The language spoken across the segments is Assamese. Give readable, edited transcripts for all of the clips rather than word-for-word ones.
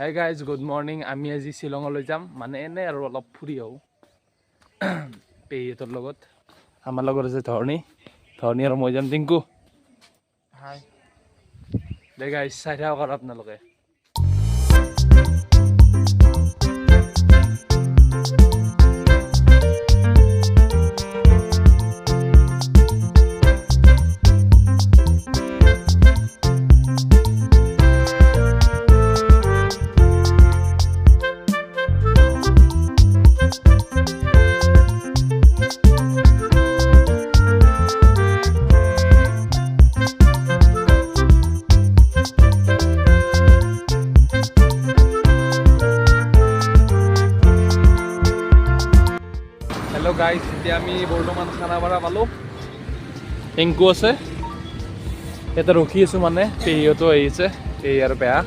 Hi guys, good morning. আমি আজি শিলঙলৈ যাম মানে এনে আৰু অলপ ফুৰি আহো পেহিহঁতৰ লগত আমাৰ লগত আছে ধৰণী আৰু মই যাম টিংকু হাই দে গাইজ চাই থাকক আৰু আপোনালোকে Hello guys, এতিয়া আমি বৰ্তমান খানাপাৰা পালো টিংকু আছে এটা ৰখি আছো মানে পেহিহঁতো আহিছে পেহি আৰু পেহা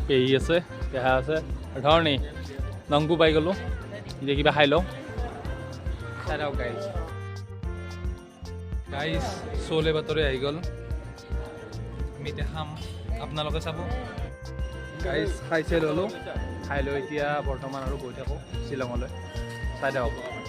পেহি আছে পেহা আছে ধৰণী নংকু পাই গ'লো এতিয়া কিবা খাই লওঁ চাই লওক গাইজ চলে বাতৰি আহি গ'ল আমি এতিয়া খাম আপোনালোকে চাব গাইজ খাইছে ল'লোঁ খাই লৈ এতিয়া বৰ্তমান আৰু গৈ থাকোঁ শ্বিলঙলৈ চাই থাকক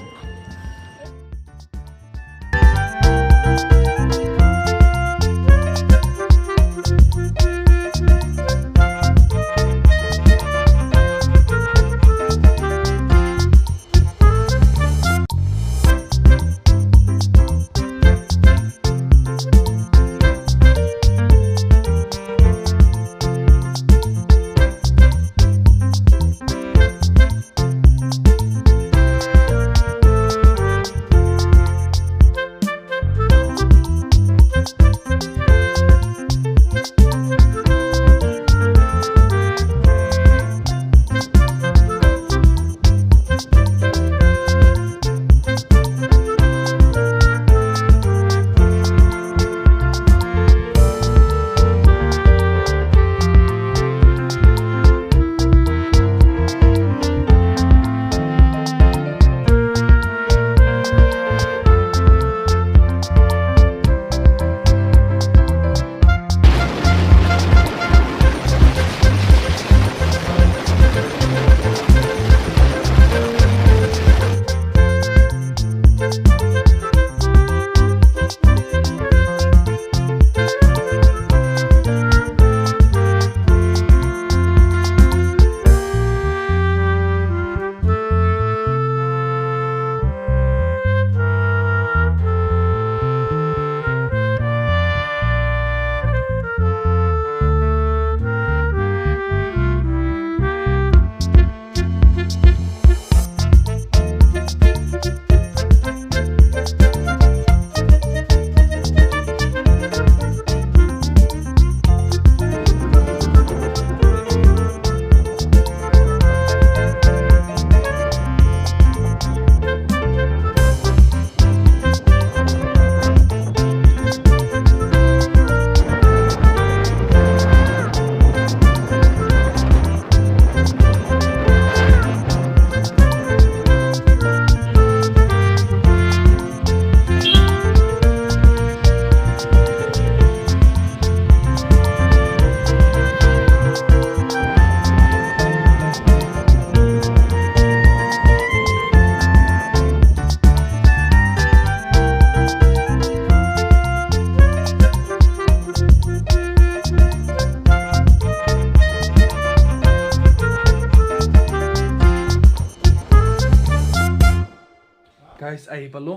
গাইজ আহি পালোঁ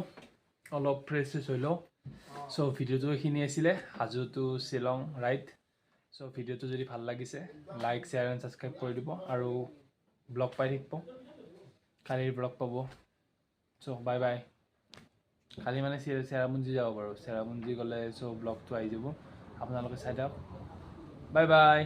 অলপ ফ্ৰেছ হৈ লওঁ চ' ভিডিঅ'টো এইখিনি আছিলে হাজো টু শ্বিলং ৰাইড চ' ভিডিঅ'টো যদি ভাল লাগিছে লাইক শ্বেয়াৰ এণ্ড ছাবস্ক্ৰাইব কৰি দিব আৰু ব্লগ পাই থাকিব কালিৰ ব্লগ পাব চ' বাই বাই কালি মানে চেৰাপুঞ্জী যাব পাৰোঁ চেৰাপুঞ্জী গ'লে চ' ব্লগটো আহি যাব আপোনালোকে চাই দিয়ক বাই বাই